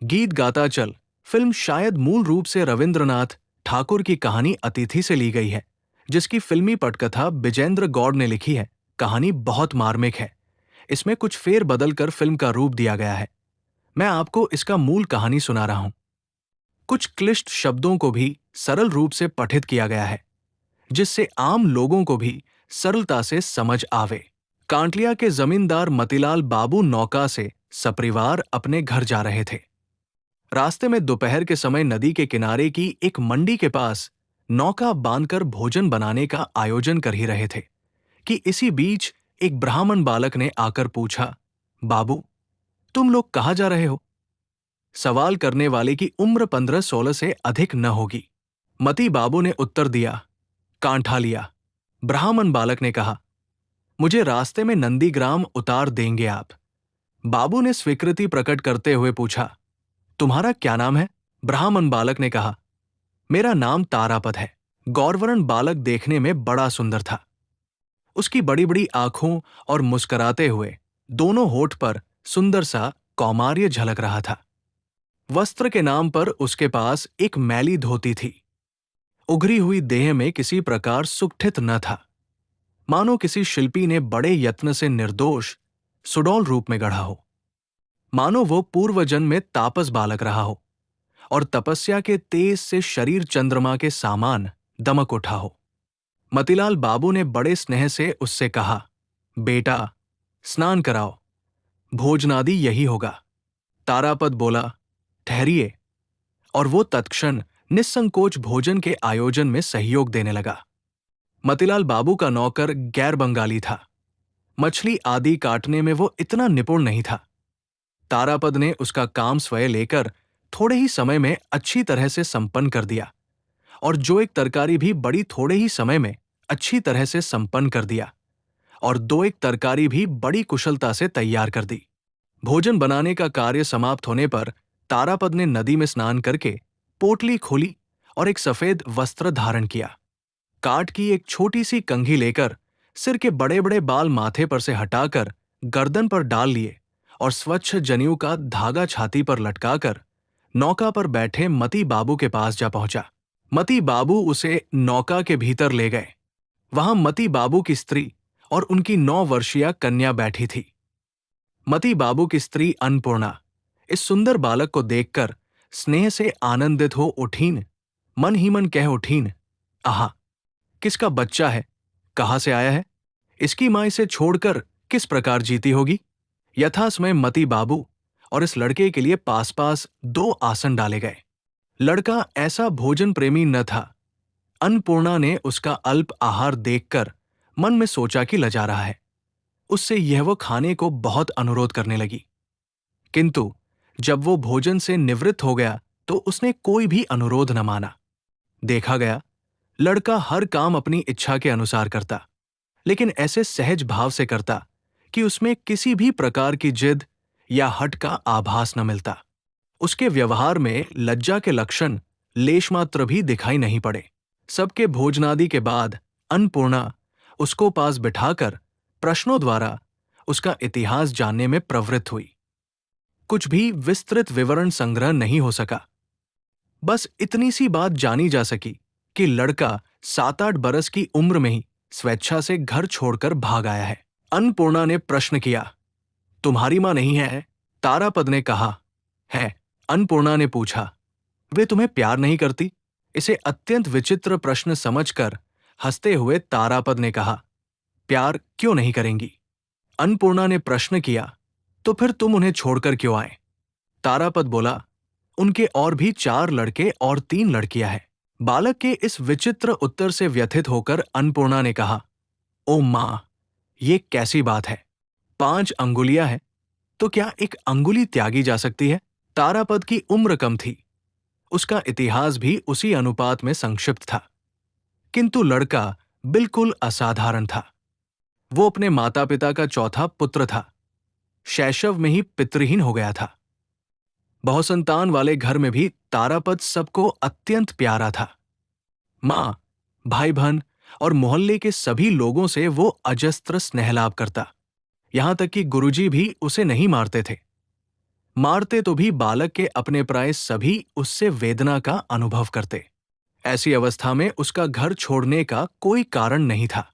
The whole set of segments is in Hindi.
गीत गाता चल फिल्म शायद मूल रूप से रविंद्रनाथ ठाकुर की कहानी अतिथि से ली गई है, जिसकी फिल्मी पटकथा बिजेंद्र गौड़ ने लिखी है। कहानी बहुत मार्मिक है। इसमें कुछ फेर बदल कर फिल्म का रूप दिया गया है। मैं आपको इसका मूल कहानी सुना रहा हूं। कुछ क्लिष्ट शब्दों को भी सरल रूप से पठित किया गया है, जिससे आम लोगों को भी सरलता से समझ आवे। कांटलिया के जमींदार मतीलाल बाबू नौका से सपरिवार अपने घर जा रहे थे। रास्ते में दोपहर के समय नदी के किनारे की एक मंडी के पास नौका बांधकर भोजन बनाने का आयोजन कर ही रहे थे कि इसी बीच एक ब्राह्मण बालक ने आकर पूछा, बाबू, तुम लोग कहाँ जा रहे हो? सवाल करने वाले की उम्र 15-16 से अधिक न होगी। मती बाबू ने उत्तर दिया, कांठालिया। ब्राह्मण बालक ने कहा, मुझे रास्ते में नंदीग्राम उतार देंगे आप? बाबू ने स्वीकृति प्रकट करते हुए पूछा, तुम्हारा क्या नाम है? ब्राह्मण बालक ने कहा, मेरा नाम तारापद है। गौरवर्ण बालक देखने में बड़ा सुंदर था। उसकी बड़ी बड़ी आंखों और मुस्कुराते हुए दोनों होठ पर सुंदर सा कौमार्य झलक रहा था। वस्त्र के नाम पर उसके पास एक मैली धोती थी। उघरी हुई देह में किसी प्रकार सुगठित न था, मानो किसी शिल्पी ने बड़े यत्न से निर्दोष सुडौल रूप में गढ़ा हो। मानो वो पूर्व जन्म में तापस बालक रहा हो और तपस्या के तेज से शरीर चंद्रमा के सामान दमक उठा हो। मतीलाल बाबू ने बड़े स्नेह से उससे कहा, बेटा, स्नान कराओ, भोजनादि यही होगा। तारापद बोला, ठहरिए, और वो तत्क्षण निस्संकोच भोजन के आयोजन में सहयोग देने लगा। मतीलाल बाबू का नौकर गैर बंगाली था। मछली आदि काटने में वो इतना निपुण नहीं था। तारापद ने उसका काम स्वयं लेकर थोड़े ही समय में अच्छी तरह से संपन्न कर दिया, और जो एक तरकारी भी बड़ी थोड़े ही समय में अच्छी तरह से संपन्न कर दिया, और दो एक तरकारी भी बड़ी कुशलता से तैयार कर दी। भोजन बनाने का कार्य समाप्त होने पर तारापद ने नदी में स्नान करके पोटली खोली और एक सफेद वस्त्र धारण किया। काठ की एक छोटी सी कंघी लेकर सिर के बड़े बड़े बाल माथे पर से हटाकर गर्दन पर डाल लिए और स्वच्छ जनेऊ का धागा छाती पर लटकाकर नौका पर बैठे मती बाबू के पास जा पहुंचा। मती बाबू उसे नौका के भीतर ले गए। वहां मती बाबू की स्त्री और उनकी 9 वर्षीय कन्या बैठी थी। मती बाबू की स्त्री अन्नपूर्णा इस सुंदर बालक को देखकर स्नेह से आनंदित हो उठीन, मन ही मन कह उठीन, आहा, किसका बच्चा है, कहाँ से आया है, इसकी मां इसे छोड़कर किस प्रकार जीती होगी। यथासमय मती बाबू और इस लड़के के लिए पास पास 2 आसन डाले गए। लड़का ऐसा भोजन प्रेमी न था। अन्नपूर्णा ने उसका अल्प आहार देखकर मन में सोचा कि लजा रहा है। उससे यह वो खाने को बहुत अनुरोध करने लगी, किंतु जब वो भोजन से निवृत्त हो गया तो उसने कोई भी अनुरोध न माना। देखा गया, लड़का हर काम अपनी इच्छा के अनुसार करता, लेकिन ऐसे सहज भाव से करता कि उसमें किसी भी प्रकार की जिद या हट का आभास न मिलता। उसके व्यवहार में लज्जा के लक्षण लेशमात्र भी दिखाई नहीं पड़े। सबके भोजनादि के बाद अन्नपूर्णा उसको पास बिठाकर प्रश्नों द्वारा उसका इतिहास जानने में प्रवृत्त हुई। कुछ भी विस्तृत विवरण संग्रह नहीं हो सका। बस इतनी सी बात जानी जा सकी कि लड़का 7-8 बरस की उम्र में ही स्वेच्छा से घर छोड़कर भाग आया है। अन्नपूर्णा ने प्रश्न किया, तुम्हारी मां नहीं है? तारापद ने कहा, है। अन्नपूर्णा ने पूछा, वे तुम्हें प्यार नहीं करती? इसे अत्यंत विचित्र प्रश्न समझकर हंसते हुए तारापद ने कहा, प्यार क्यों नहीं करेंगी? अन्नपूर्णा ने प्रश्न किया, तो फिर तुम उन्हें छोड़कर क्यों आए? तारापद बोला, उनके और भी 4 लड़के और 3 लड़कियां हैं। बालक के इस विचित्र उत्तर से व्यथित होकर अन्नपूर्णा ने कहा, ओ मां, ये कैसी बात है? 5 अंगुलियां हैं, तो क्या एक अंगुली त्यागी जा सकती है? तारापद की उम्र कम थी। उसका इतिहास भी उसी अनुपात में संक्षिप्त था, किंतु लड़का बिल्कुल असाधारण था। वो अपने माता पिता का चौथा पुत्र था। शैशव में ही पितृहीन हो गया था। बहुसंतान वाले घर में भी तारापद सबको अत्यंत प्यारा था। मां, भाई बहन और मोहल्ले के सभी लोगों से वो अजस्त्र स्नेह लाभ करता। यहां तक कि गुरुजी भी उसे नहीं मारते थे। मारते तो भी बालक के अपने प्राय सभी उससे वेदना का अनुभव करते। ऐसी अवस्था में उसका घर छोड़ने का कोई कारण नहीं था।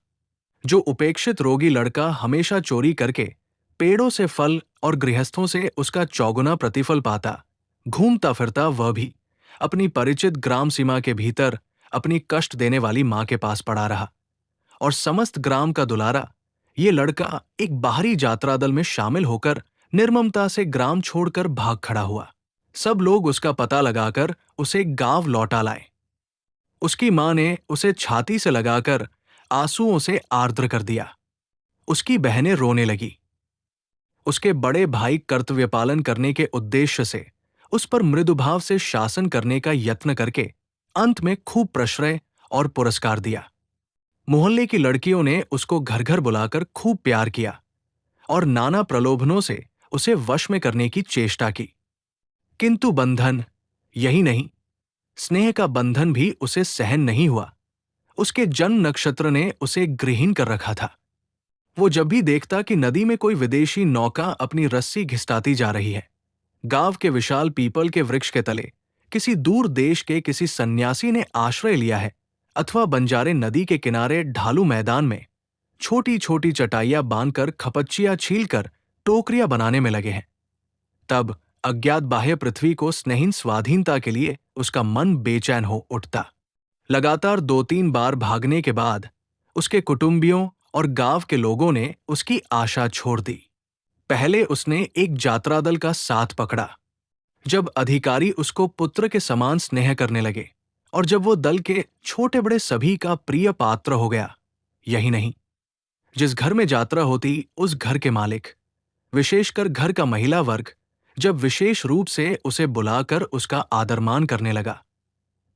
जो उपेक्षित रोगी लड़का हमेशा चोरी करके पेड़ों से फल और गृहस्थों से उसका चौगुना प्रतिफल पाता, घूमता फिरता वह भी अपनी परिचित ग्राम सीमा के भीतर अपनी कष्ट देने वाली मां के पास पड़ा रहा। और समस्त ग्राम का दुलारा ये लड़का एक बाहरी यात्रा दल में शामिल होकर निर्ममता से ग्राम छोड़कर भाग खड़ा हुआ। सब लोग उसका पता लगाकर उसे गांव लौटा लाए। उसकी मां ने उसे छाती से लगाकर आंसुओं से आर्द्र कर दिया। उसकी बहनें रोने लगी। उसके बड़े भाई कर्तव्य पालन करने के उद्देश्य से उस पर मृदुभाव से शासन करने का यत्न करके अंत में खूब प्रश्रय और पुरस्कार दिया। मोहल्ले की लड़कियों ने उसको घर घर बुलाकर खूब प्यार किया और नाना प्रलोभनों से उसे वश में करने की चेष्टा की। किंतु बंधन, यही नहीं, स्नेह का बंधन भी उसे सहन नहीं हुआ। उसके जन्म नक्षत्र ने उसे गृहीन कर रखा था। वो जब भी देखता कि नदी में कोई विदेशी नौका अपनी रस्सी घिसटाती जा रही है, गांव के विशाल पीपल के वृक्ष के तले किसी दूर देश के किसी सन्यासी ने आश्रय लिया है, अथवा बंजारे नदी के किनारे ढालू मैदान में छोटी छोटी चटाइयां बांधकर खपच्चियां छीलकर टोकरियां बनाने में लगे हैं, तब अज्ञात बाह्य पृथ्वी को स्नेहीन स्वाधीनता के लिए उसका मन बेचैन हो उठता। लगातार 2-3 बार भागने के बाद उसके कुटुंबियों और गांव के लोगों ने उसकी आशा छोड़ दी। पहले उसने एक यात्रा दल का साथ पकड़ा। जब अधिकारी उसको पुत्र के समान स्नेह करने लगे और जब वो दल के छोटे बड़े सभी का प्रिय पात्र हो गया, यही नहीं, जिस घर में यात्रा होती उस घर के मालिक, विशेषकर घर का महिला वर्ग, जब विशेष रूप से उसे बुलाकर उसका आदरमान करने लगा,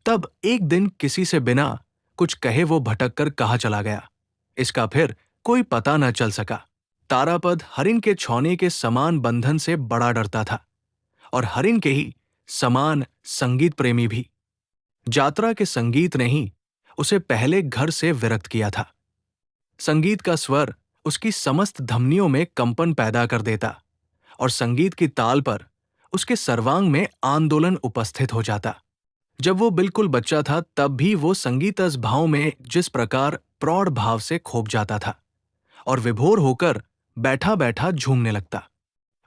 तब एक दिन किसी से बिना कुछ कहे वो भटक कर कहाँ चला गया, इसका फिर कोई पता न चल सका। तारापद हरिन के छौने के समान बंधन से बड़ा डरता था और हरिन के ही समान संगीत प्रेमी भी। यात्रा के संगीत ने ही उसे पहले घर से विरक्त किया था। संगीत का स्वर उसकी समस्त धमनियों में कंपन पैदा कर देता और संगीत की ताल पर उसके सर्वांग में आंदोलन उपस्थित हो जाता। जब वो बिल्कुल बच्चा था तब भी वो संगीतस भाव में जिस प्रकार प्रौढ़ भाव से खोप जाता था और विभोर होकर बैठा बैठा झूमने लगता।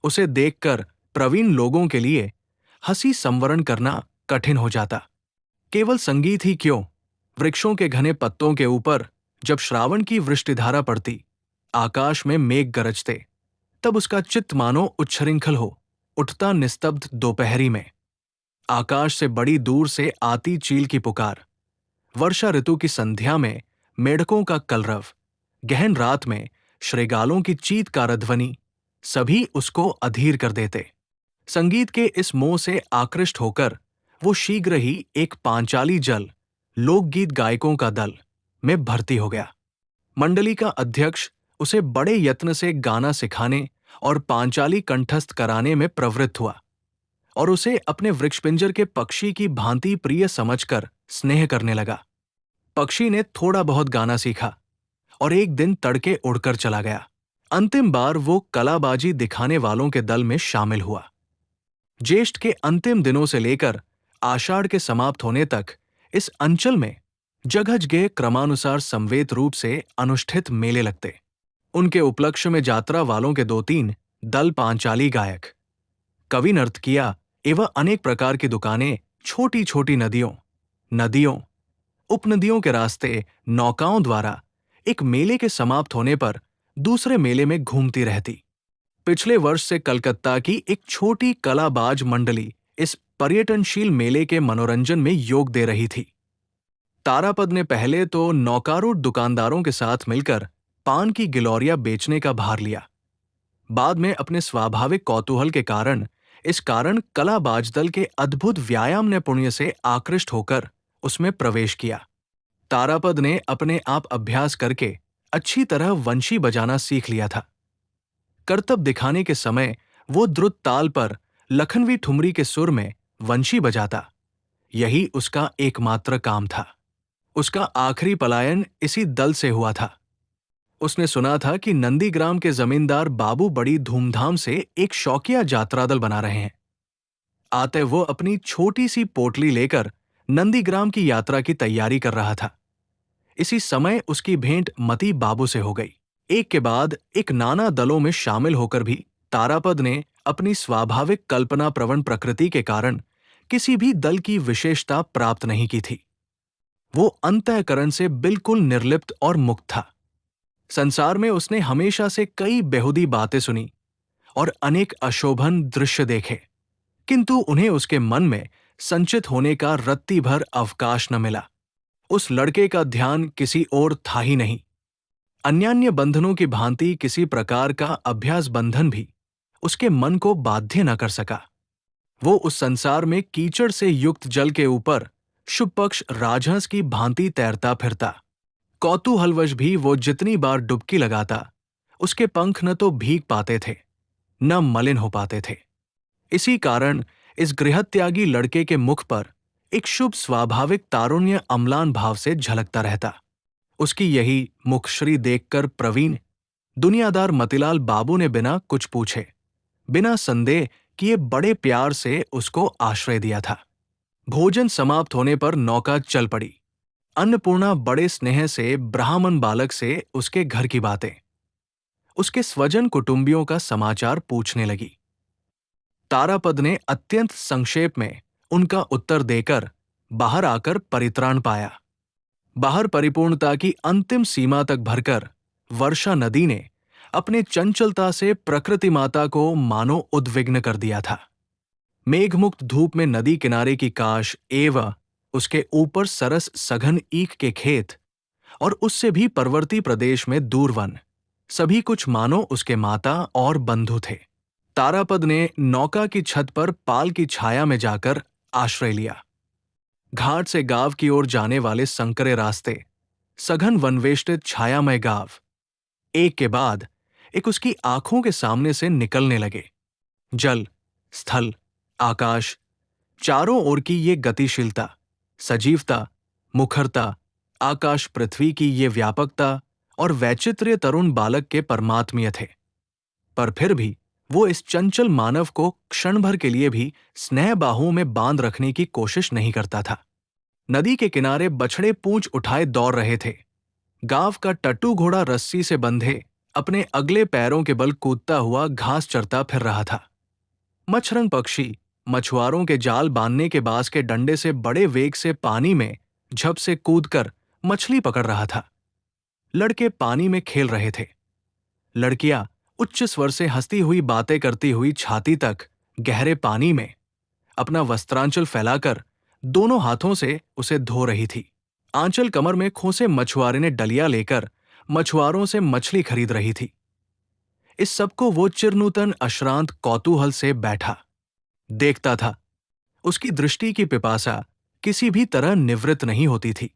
उसे देखकर प्रवीण लोगों के लिए हंसी संवरण करना कठिन हो जाता। केवल संगीत ही क्यों, वृक्षों के घने पत्तों के ऊपर जब श्रावण की वृष्टिधारा पड़ती, आकाश में मेघ गरजते, तब उसका चित्त मानो उच्छृंखल हो उठता निस्तब्ध दोपहरी में। आकाश से बड़ी दूर से आती चील की पुकार, वर्षा ऋतु की संध्या में मेढकों का कलरव, गहन रात में श्रृगालों की चीत्कार ध्वनि, सभी उसको अधीर कर देते। संगीत के इस मोह से आकृष्ट होकर वो शीघ्र ही एक पांचाली जल लोकगीत गायकों का दल में भर्ती हो गया। मंडली का अध्यक्ष उसे बड़े यत्न से गाना सिखाने और पांचाली कंठस्थ कराने में प्रवृत्त हुआ और उसे अपने वृक्षपिंजर के पक्षी की भांति प्रिय समझकर स्नेह करने लगा। पक्षी ने थोड़ा बहुत गाना सीखा और एक दिन तड़के उड़कर चला गया। अंतिम बार वो कलाबाजी दिखाने वालों के दल में शामिल हुआ। ज्येष्ठ के अंतिम दिनों से लेकर आषाढ़ के समाप्त होने तक इस अंचल में जगह क्रमानुसार संवेद रूप से अनुष्ठित मेले लगते। उनके उपलक्ष्य में यात्रा वालों के 2-3 दल पांचाली गायक, कवि नर्तकियां एवं अनेक प्रकार की दुकानें छोटी छोटी नदियों, उपनदियों के रास्ते नौकाओं द्वारा एक मेले के समाप्त होने पर दूसरे मेले में घूमती रहती। पिछले वर्ष से कलकत्ता की एक छोटी कलाबाज मंडली इस पर्यटनशील मेले के मनोरंजन में योग दे रही थी। तारापद ने पहले तो नौकारूढ़ दुकानदारों के साथ मिलकर पान की गिलौरियां बेचने का भार लिया। बाद में अपने स्वाभाविक कौतूहल के कारण इस कारण कलाबाज दल के अद्भुत व्यायाम नैपुण्य से आकृष्ट होकर उसमें प्रवेश किया। तारापद ने अपने आप अभ्यास करके अच्छी तरह वंशी बजाना सीख लिया था। करतब दिखाने के समय वो द्रुत ताल पर लखनवी ठुमरी के सुर में वंशी बजाता। यही उसका एकमात्र काम था। उसका आखिरी पलायन इसी दल से हुआ था। उसने सुना था कि नंदीग्राम के जमींदार बाबू बड़ी धूमधाम से एक शौकिया यात्रा दल बना रहे हैं। आते वो अपनी छोटी सी पोटली लेकर नंदीग्राम की यात्रा की तैयारी कर रहा था। इसी समय उसकी भेंट मती बाबू से हो गई। एक के बाद एक नाना दलों में शामिल होकर भी तारापद ने अपनी स्वाभाविक कल्पना प्रवण प्रकृति के कारण किसी भी दल की विशेषता प्राप्त नहीं की थी। वो अंतःकरण से बिल्कुल निर्लिप्त और मुक्त था। संसार में उसने हमेशा से कई बेहुदी बातें सुनी और अनेक अशोभन दृश्य देखे, किंतु उन्हें उसके मन में संचित होने का रत्ती भर अवकाश न मिला। उस लड़के का ध्यान किसी और था ही नहीं। अन्यान्य बंधनों की भांति किसी प्रकार का अभ्यास बंधन भी उसके मन को बाध्य न कर सका। वो उस संसार में कीचड़ से युक्त जल के ऊपर शुभ पक्ष राजहंस की भांति तैरता फिरता। कौतूहलवश भी वो जितनी बार डुबकी लगाता, उसके पंख न तो भीग पाते थे, न मलिन हो पाते थे। इसी कारण इस गृहत्यागी लड़के के मुख पर एक शुभ स्वाभाविक तारुण्य अम्लान भाव से झलकता रहता। उसकी यही मुखश्री देखकर प्रवीण दुनियादार मतीलाल बाबू ने बिना कुछ पूछे, बिना संदेह किए बड़े प्यार से उसको आश्रय दिया था। भोजन समाप्त होने पर नौका चल पड़ी। अन्नपूर्णा बड़े स्नेह से ब्राह्मण बालक से उसके घर की बातें, उसके स्वजन कुटुंबियों का समाचार पूछने लगी। तारापद ने अत्यंत संक्षेप में उनका उत्तर देकर बाहर आकर परित्राण पाया। बाहर परिपूर्णता की अंतिम सीमा तक भरकर वर्षा नदी ने अपने चंचलता से प्रकृति माता को मानो उद्विग्न कर दिया था। मेघमुक्त धूप में नदी किनारे की काश एवं उसके ऊपर सरस सघन ईख के खेत और उससे भी परवर्ती प्रदेश में दूर वन, सभी कुछ मानो उसके माता और बंधु थे। तारापद ने नौका की छत पर पाल की छाया में जाकर आश्रय लिया। घाट से गांव की ओर जाने वाले संकरे रास्ते, सघन वनवेष्टित छायामय गांव, एक के बाद एक उसकी आंखों के सामने से निकलने लगे। जल, स्थल, आकाश, चारों ओर की ये गतिशीलता, सजीवता, मुखरता, आकाश पृथ्वी की ये व्यापकता और वैचित्र्य तरुण बालक के परमात्मीय थे। पर फिर भी वो इस चंचल मानव को क्षण भर के लिए भी स्नेह बाहुओं में बांध रखने की कोशिश नहीं करता था। नदी के किनारे बछड़े पूंछ उठाए दौड़ रहे थे। गांव का टट्टू घोड़ा रस्सी से बंधे अपने अगले पैरों के बल कूदता हुआ घास चरता फिर रहा था। मछरंग पक्षी मछुआरों के जाल बांधने के बांस के डंडे से बड़े वेग से पानी में झप से कूदकर मछली पकड़ रहा था। लड़के पानी में खेल रहे थे। लड़कियां उच्च स्वर से हंसती हुई बातें करती हुई छाती तक गहरे पानी में अपना वस्त्रांचल फैलाकर दोनों हाथों से उसे धो रही थी। आंचल कमर में खोसे मछुआरे ने डलिया लेकर मछुआरों से मछली खरीद रही थी। इस सबको वो चिरनूतन अश्रांत कौतूहल से बैठा देखता था। उसकी दृष्टि की पिपासा किसी भी तरह निवृत्त नहीं होती थी।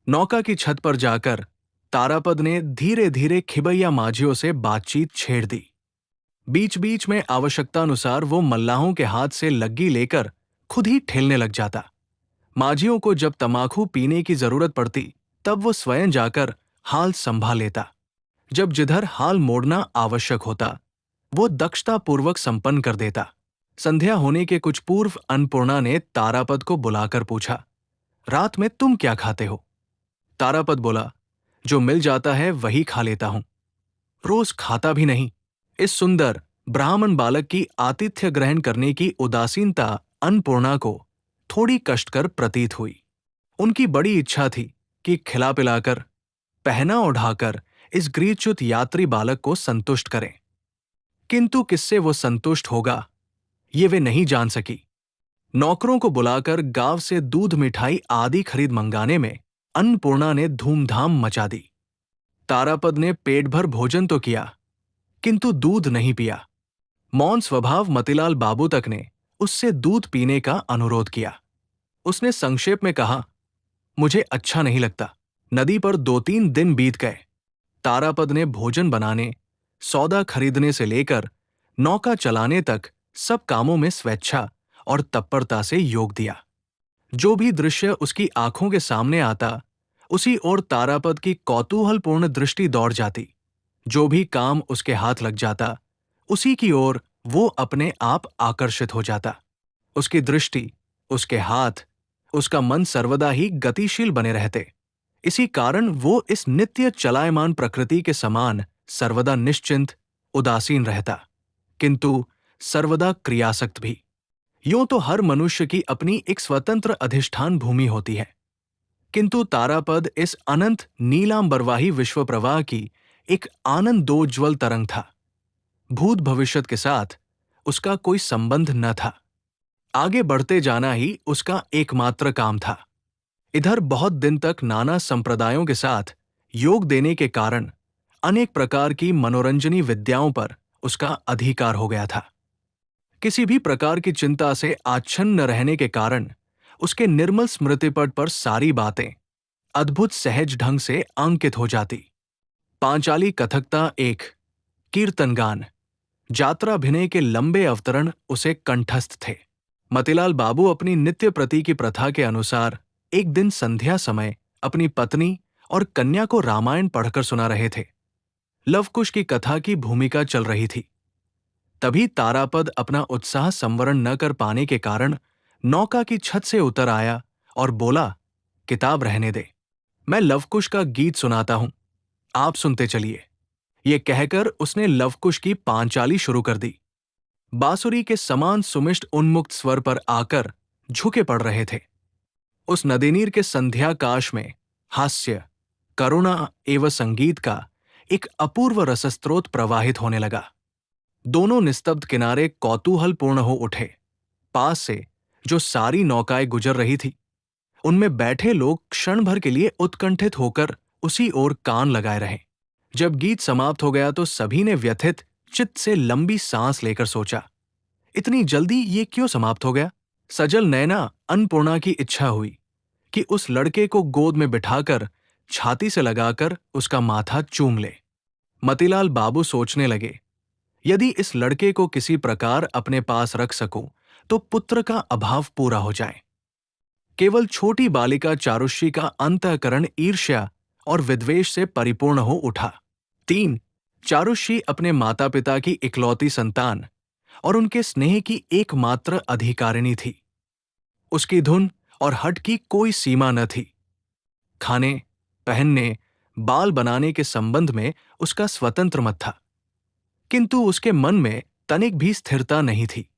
नौका की छत पर जाकर तारापद ने धीरे धीरे खिबैया माझियों से बातचीत छेड़ दी। बीच बीच में आवश्यकतानुसार वो मल्लाहों के हाथ से लग्गी लेकर खुद ही ठेलने लग जाता। माझियों को जब तमाकू पीने की जरूरत पड़ती तब वो स्वयं जाकर हाल संभाल लेता। जब जिधर हाल मोड़ना आवश्यक होता वो दक्षतापूर्वक संपन्न कर देता। संध्या होने के कुछ पूर्व अन्नपूर्णा ने तारापद को बुलाकर पूछा, रात में तुम क्या खाते हो? तारापद बोला, जो मिल जाता है वही खा लेता हूं। रोज खाता भी नहीं। इस सुंदर ब्राह्मण बालक की आतिथ्य ग्रहण करने की उदासीनता अन्नपूर्णा को थोड़ी कष्टकर प्रतीत हुई। उनकी बड़ी इच्छा थी कि खिला पिलाकर, पहना ओढ़ाकर इस गृहच्युत यात्री बालक को संतुष्ट करें, किंतु किससे वो संतुष्ट होगा ये वे नहीं जान सकी। नौकरों को बुलाकर गांव से दूध मिठाई आदि खरीद मंगाने में अन्नपूर्णा ने धूमधाम मचा दी। तारापद ने पेट भर भोजन तो किया, किंतु दूध नहीं पिया। मौन स्वभाव मतीलाल बाबू तक ने उससे दूध पीने का अनुरोध किया। उसने संक्षेप में कहा, मुझे अच्छा नहीं लगता। नदी पर 2-3 दिन बीत गए। तारापद ने भोजन बनाने, सौदा खरीदने से लेकर नौका चलाने तक सब कामों में स्वेच्छा और तत्परता से योग दिया। जो भी दृश्य उसकी आंखों के सामने आता उसी ओर तारापद की कौतूहलपूर्ण दृष्टि दौड़ जाती। जो भी काम उसके हाथ लग जाता, उसी की ओर वो अपने आप आकर्षित हो जाता। उसकी दृष्टि, उसके हाथ, उसका मन सर्वदा ही गतिशील बने रहते। इसी कारण वो इस नित्य चलायमान प्रकृति के समान सर्वदा निश्चिंत, उदासीन रहता, किंतु सर्वदा क्रियासक्त भी। यूं तो हर मनुष्य की अपनी एक स्वतंत्र अधिष्ठान भूमि होती है, किंतु तारापद इस अनंत नीलांबरवाही विश्व प्रवाह की एक आनंदोज्ज्वल तरंग था। भूत भविष्यत के साथ उसका कोई संबंध न था। आगे बढ़ते जाना ही उसका एकमात्र काम था। इधर बहुत दिन तक नाना संप्रदायों के साथ योग देने के कारण अनेक प्रकार की मनोरंजनी विद्याओं पर उसका अधिकार हो गया था। किसी भी प्रकार की चिंता से आच्छन्न रहने के कारण उसके निर्मल स्मृतिपट पर सारी बातें अद्भुत सहज ढंग से अंकित हो जाती। पांचाली कथकता एक, कीर्तन गान, जात्राभिनय के लंबे अवतरण उसे कंठस्थ थे। मतीलाल बाबू अपनी नित्य प्रति की प्रथा के अनुसार एक दिन संध्या समय अपनी पत्नी और कन्या को रामायण पढ़कर सुना रहे थे। लवकुश की कथा की भूमिका चल रही थी। तभी तारापद अपना उत्साह संवरण न कर पाने के कारण नौका की छत से उतर आया और बोला, किताब रहने दे, मैं लवकुश का गीत सुनाता हूं, आप सुनते चलिए। ये कहकर उसने लवकुश की पांचाली शुरू कर दी। बांसुरी के समान सुमिष्ट उन्मुक्त स्वर पर आकर झुके पड़ रहे थे। उस नदीनीर के संध्याकाश में हास्य, करुणा एवं संगीत का एक अपूर्व रसस्रोत प्रवाहित होने लगा। दोनों निस्तब्ध किनारे कौतूहलपूर्ण हो उठे। पास से जो सारी नौकाएं गुजर रही थी, उनमें बैठे लोग क्षण भर के लिए उत्कंठित होकर उसी ओर कान लगाए रहे। जब गीत समाप्त हो गया तो सभी ने व्यथित चित्त से लंबी सांस लेकर सोचा, इतनी जल्दी ये क्यों समाप्त हो गया। सजल नैना अन्नपूर्णा की इच्छा हुई कि उस लड़के को गोद में बिठाकर छाती से लगाकर उसका माथा चूम ले। मतीलाल बाबू सोचने लगे, यदि इस लड़के को किसी प्रकार अपने पास रख सकूं तो पुत्र का अभाव पूरा हो जाए। केवल छोटी बालिका चारुषी का अंतःकरण ईर्ष्या और विद्वेष से परिपूर्ण हो उठा। 3. चारुषी अपने माता पिता की इकलौती संतान और उनके स्नेह की एकमात्र अधिकारिणी थी। उसकी धुन और हठ की कोई सीमा न थी। खाने, पहनने, बाल बनाने के संबंध में उसका स्वतंत्र मत था, किंतु उसके मन में तनिक भी स्थिरता नहीं थी।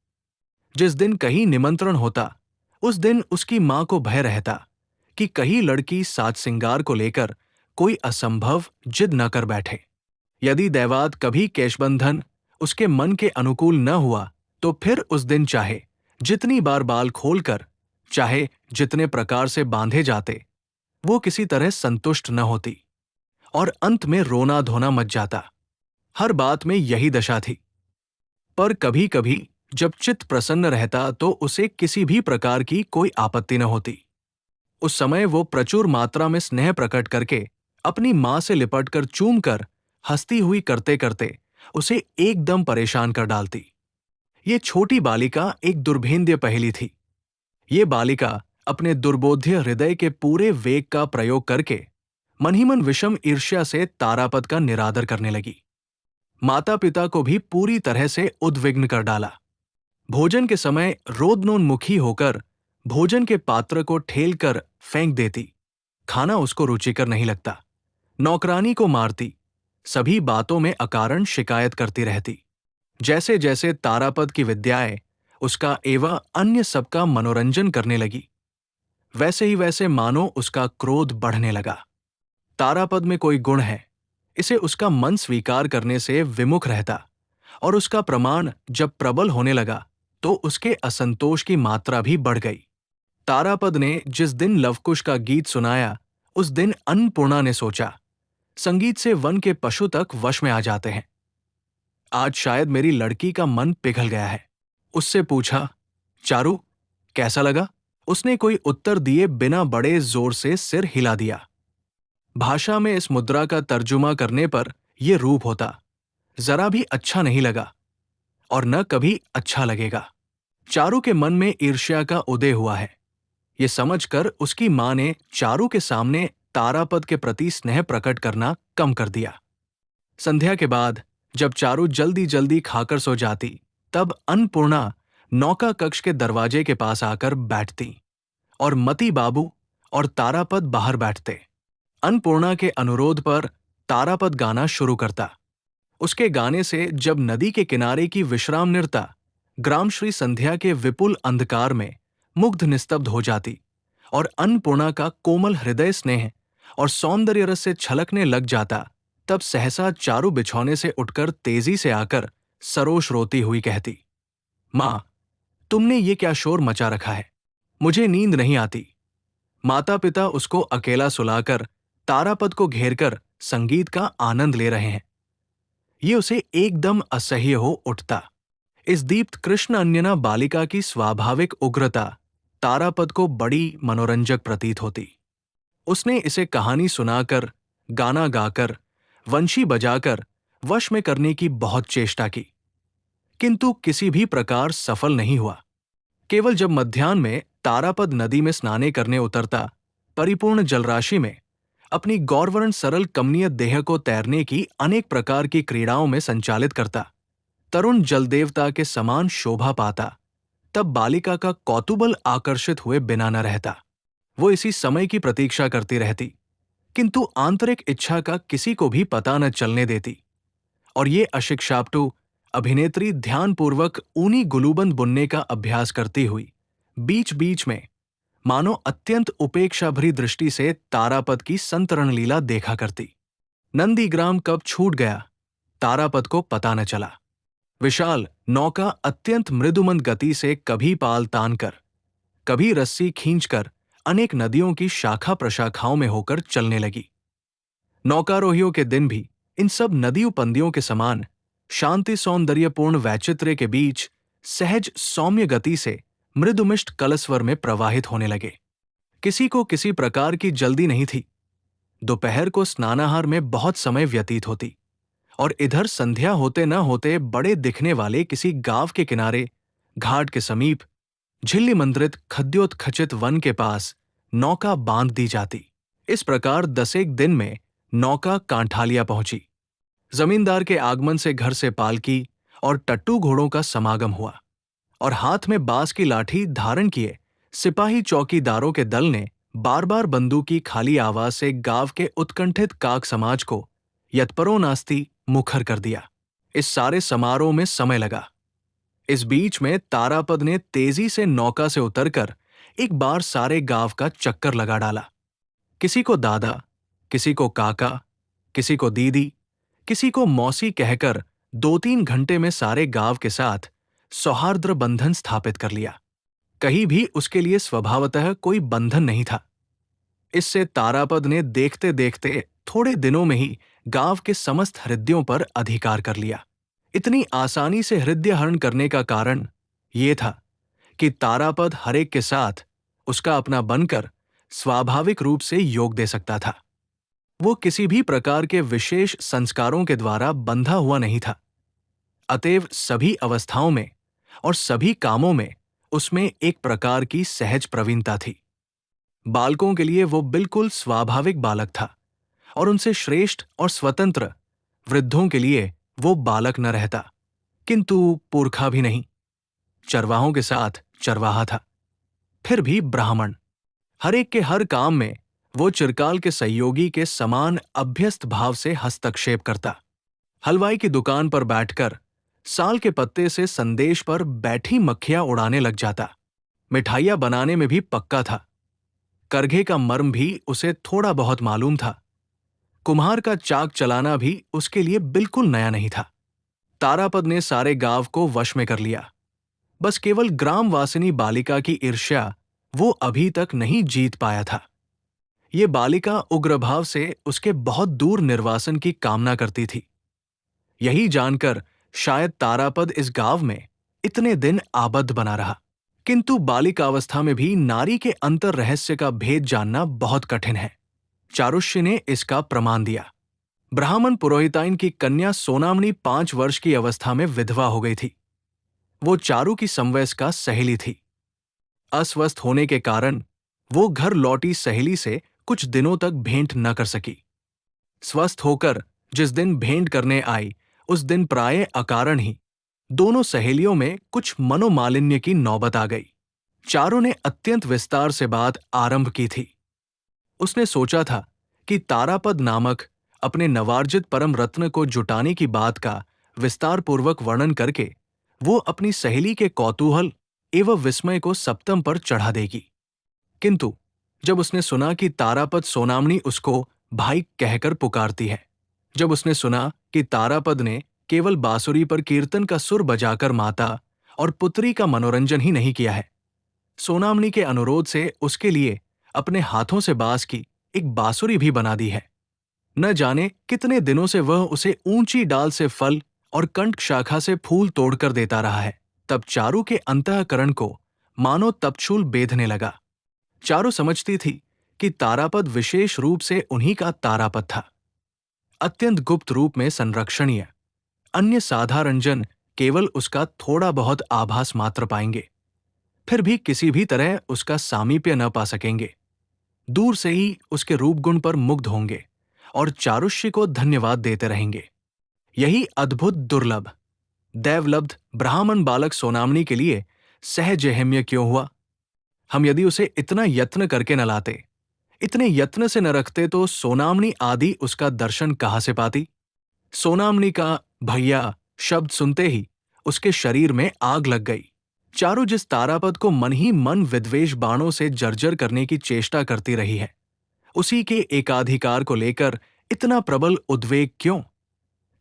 जिस दिन कहीं निमंत्रण होता, उस दिन उसकी मां को भय रहता कि कहीं लड़की साज सिंगार को लेकर कोई असंभव जिद न कर बैठे। यदि दैवात कभी केशबंधन उसके मन के अनुकूल न हुआ तो फिर उस दिन चाहे जितनी बार बाल खोलकर, चाहे जितने प्रकार से बांधे जाते, वो किसी तरह संतुष्ट न होती और अंत में रोना धोना मच जाता। हर बात में यही दशा थी। पर कभी कभी जब चित्त प्रसन्न रहता तो उसे किसी भी प्रकार की कोई आपत्ति न होती। उस समय वो प्रचुर मात्रा में स्नेह प्रकट करके अपनी मां से लिपटकर चूम कर हंसती हुई करते करते उसे एकदम परेशान कर डालती। ये छोटी बालिका एक दुर्भेद्य पहेली थी। ये बालिका अपने दुर्बोध्य हृदय के पूरे वेग का प्रयोग करके मन ही मन विषम ईर्ष्या से तारापद का निरादर करने लगी। माता पिता को भी पूरी तरह से उद्विग्न कर डाला। भोजन के समय रोदनोन्मुखी होकर भोजन के पात्र को ठेल कर फेंक देती। खाना उसको रुचिकर नहीं लगता। नौकरानी को मारती। सभी बातों में अकारण शिकायत करती रहती। जैसे जैसे तारापद की विद्याएं उसका एवं अन्य सबका मनोरंजन करने लगी, वैसे ही वैसे मानो उसका क्रोध बढ़ने लगा। तारापद में कोई गुण है, इसे उसका मन स्वीकार करने से विमुख रहता, और उसका प्रमाण जब प्रबल होने लगा तो उसके असंतोष की मात्रा भी बढ़ गई। तारापद ने जिस दिन लवकुश का गीत सुनाया, उस दिन अन्नपूर्णा ने सोचा, संगीत से वन के पशु तक वश में आ जाते हैं। आज शायद मेरी लड़की का मन पिघल गया है। उससे पूछा, चारू, कैसा लगा? उसने कोई उत्तर दिए बिना बड़े जोर से सिर हिला दिया। भाषा में इस मुद्रा का तर्जुमा करने पर यह रूप होता, जरा भी अच्छा नहीं लगा और न कभी अच्छा लगेगा। चारू के मन में ईर्ष्या का उदय हुआ है। ये समझकर उसकी मां ने चारू के सामने तारापद के प्रति स्नेह प्रकट करना कम कर दिया। संध्या के बाद जब चारू जल्दी जल्दी खाकर सो जाती, तब अन्नपूर्णा नौका कक्ष के दरवाजे के पास आकर बैठती और मती बाबू और तारापद बाहर बैठते। अन्नपूर्णा के अनुरोध पर तारापद गाना शुरू करता। उसके गाने से जब नदी के किनारे की विश्राम निरता ग्रामश्री संध्या के विपुल अंधकार में मुग्ध निस्तब्ध हो जाती और अन्नपूर्णा का कोमल हृदय स्नेह और सौंदर्य रस से छलकने लग जाता, तब सहसा चारू बिछौने से उठकर तेजी से आकर सरोष रोती हुई कहती, मां, तुमने ये क्या शोर मचा रखा है? मुझे नींद नहीं आती। माता पिता उसको अकेला सुलाकर तारापद को घेरकर संगीत का आनंद ले रहे हैं। ये उसे एकदम असह्य हो उठता। इस दीप्त कृष्ण अन्यना बालिका की स्वाभाविक उग्रता तारापद को बड़ी मनोरंजक प्रतीत होती। उसने इसे कहानी सुनाकर, गाना गाकर, वंशी बजाकर वश में करने की बहुत चेष्टा की, किंतु किसी भी प्रकार सफल नहीं हुआ। केवल जब मध्याह्न में तारापद नदी में स्नाने करने उतरता, परिपूर्ण जलराशि में अपनी गौरवर्ण सरल कमनीय देह को तैरने की अनेक प्रकार की क्रीड़ाओं में संचालित करता, तरुण जलदेवता के समान शोभा पाता, तब बालिका का कौतूहल आकर्षित हुए बिना न रहता। वो इसी समय की प्रतीक्षा करती रहती, किंतु आंतरिक इच्छा का किसी को भी पता न चलने देती। और ये अशिक्षाप्टु अभिनेत्री ध्यानपूर्वक ऊनी गुलूबंद बुनने का अभ्यास करती हुई बीच बीच में मानो अत्यंत उपेक्षा भरी दृष्टि से तारापद की संतरण लीला देखा करती। नंदीग्राम कब छूट गया, तारापद को पता न चला। विशाल नौका अत्यंत मृदुमंद गति से कभी पाल तानकर, कभी रस्सी खींचकर अनेक नदियों की शाखा प्रशाखाओं में होकर चलने लगी। नौकारोहियों के दिन भी इन सब नदी उपंदियों के समान शांति सौंदर्यपूर्ण वैचित्र्य के बीच सहज सौम्य गति से मृदुमिष्ट कलस्वर में प्रवाहित होने लगे। किसी को किसी प्रकार की जल्दी नहीं थी। दोपहर को स्नानाहार में बहुत समय व्यतीत होती और इधर संध्या होते न होते बड़े दिखने वाले किसी गांव के किनारे घाट के समीप झिल्ली मंत्रित खद्योत्खचित वन के पास नौका बांध दी जाती। इस प्रकार 10 दिन में नौका कांठालिया पहुंची। जमींदार के आगमन से घर से पालकी और टट्टू घोड़ों का समागम हुआ और हाथ में बांस की लाठी धारण किए सिपाही चौकीदारों के दल ने बार बार बंदूक की खाली आवाज से गांव के उत्कंठित काक समाज को यत्परो नास्ति मुखर कर दिया। इस सारे समारोह में समय लगा। इस बीच में तारापद ने तेजी से नौका से उतरकर एक बार सारे गांव का चक्कर लगा डाला। किसी को दादा, किसी को काका, किसी को दीदी, किसी को मौसी कहकर 2-3 घंटे में सारे गांव के साथ सौहार्द्र बंधन स्थापित कर लिया। कहीं भी उसके लिए स्वभावतः कोई बंधन नहीं था। इससे तारापद ने देखते देखते थोड़े दिनों में ही गांव के समस्त हृदयों पर अधिकार कर लिया। इतनी आसानी से हृदय हरण करने का कारण ये था कि तारापद हरेक के साथ उसका अपना बनकर स्वाभाविक रूप से योग दे सकता था। वो किसी भी प्रकार के विशेष संस्कारों के द्वारा बंधा हुआ नहीं था। अतएव सभी अवस्थाओं में और सभी कामों में उसमें एक प्रकार की सहज प्रवीणता थी। बालकों के लिए वो बिल्कुल स्वाभाविक बालक था और उनसे श्रेष्ठ और स्वतंत्र वृद्धों के लिए वो बालक न रहता, किंतु पुरखा भी नहीं। चरवाहों के साथ चरवाहा था, फिर भी ब्राह्मण। हर एक के हर काम में वो चिरकाल के सहयोगी के समान अभ्यस्त भाव से हस्तक्षेप करता। हलवाई की दुकान पर बैठकर साल के पत्ते से संदेश पर बैठी मक्खियां उड़ाने लग जाता। मिठाइयां बनाने में भी पक्का था। करघे का मर्म भी उसे थोड़ा बहुत मालूम था। कुम्हार का चाक चलाना भी उसके लिए बिल्कुल नया नहीं था। तारापद ने सारे गांव को वश में कर लिया। बस केवल ग्रामवासिनी बालिका की ईर्ष्या वो अभी तक नहीं जीत पाया था। ये बालिका उग्रभाव से उसके बहुत दूर निर्वासन की कामना करती थी। यही जानकर शायद तारापद इस गांव में इतने दिन आबद्ध बना रहा। किंतु बालिकावस्था में भी नारी के अंतर रहस्य का भेद जानना बहुत कठिन है। चारुष्य ने इसका प्रमाण दिया। ब्राह्मण पुरोहिताइन की कन्या सोनामणि 5 वर्ष की अवस्था में विधवा हो गई थी। वो चारू की समवयस्का सहेली थी। अस्वस्थ होने के कारण वो घर लौटी सहेली से कुछ दिनों तक भेंट न कर सकी। स्वस्थ होकर जिस दिन भेंट करने आई, उस दिन प्राय अकारण ही दोनों सहेलियों में कुछ मनोमालिन्य की नौबत आ गई। चारू ने अत्यंत विस्तार से बात आरंभ की थी। उसने सोचा था कि तारापद नामक अपने नवार्जित परम रत्न को जुटाने की बात का विस्तार पूर्वक वर्णन करके वो अपनी सहेली के कौतूहल एवं विस्मय को सप्तम पर चढ़ा देगी। किंतु जब उसने सुना कि तारापद सोनामणी उसको भाई कहकर पुकारती है, जब उसने सुना कि तारापद ने केवल बांसुरी पर कीर्तन का सुर बजाकर माता और पुत्री का मनोरंजन ही नहीं किया है, सोनामणी के अनुरोध से उसके लिए अपने हाथों से बांस की एक बांसुरी भी बना दी है, न जाने कितने दिनों से वह उसे ऊंची डाल से फल और कंठ शाखा से फूल तोड़कर देता रहा है, तब चारू के अंतःकरण को मानो तपशूल बेधने लगा। चारू समझती थी कि तारापद विशेष रूप से उन्हीं का तारापद था, अत्यंत गुप्त रूप में संरक्षणीय। अन्य साधारण जन केवल उसका थोड़ा बहुत आभास मात्र पाएंगे, फिर भी किसी भी तरह उसका सामीप्य न पा सकेंगे। दूर से ही उसके रूप गुण पर मुग्ध होंगे और चारुष्य को धन्यवाद देते रहेंगे। यही अद्भुत दुर्लभ दैवलब्ध ब्राह्मण बालक सोनामणी के लिए सहजहम्य क्यों हुआ? हम यदि उसे इतना यत्न करके न लाते, इतने यत्न से न रखते, तो सोनामणी आदि उसका दर्शन कहाँ से पाती? सोनामणी का भैया शब्द सुनते ही उसके शरीर में आग लग गई। चारू जिस तारापद को मन ही मन विद्वेष बाणों से जर्जर करने की चेष्टा करती रही है, उसी के एकाधिकार को लेकर इतना प्रबल उद्वेग क्यों?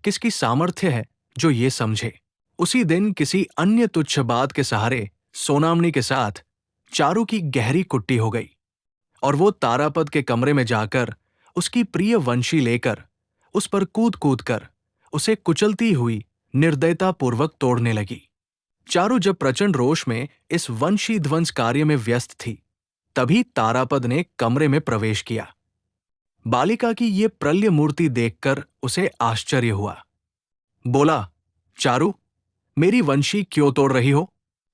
किसकी सामर्थ्य है जो ये समझे? उसी दिन किसी अन्य तुच्छ बात के सहारे सोनामणी के साथ चारू की गहरी कुट्टी हो गई और वो तारापद के कमरे में जाकर उसकी प्रिय वंशी लेकर उस पर कूद कूद कर उसे कुचलती हुई निर्दयतापूर्वक तोड़ने लगी। चारू जब प्रचंड रोष में इस वंशी ध्वंस कार्य में व्यस्त थी, तभी तारापद ने कमरे में प्रवेश किया। बालिका की ये प्रलय मूर्ति देखकर उसे आश्चर्य हुआ। बोला, चारू, मेरी वंशी क्यों तोड़ रही हो?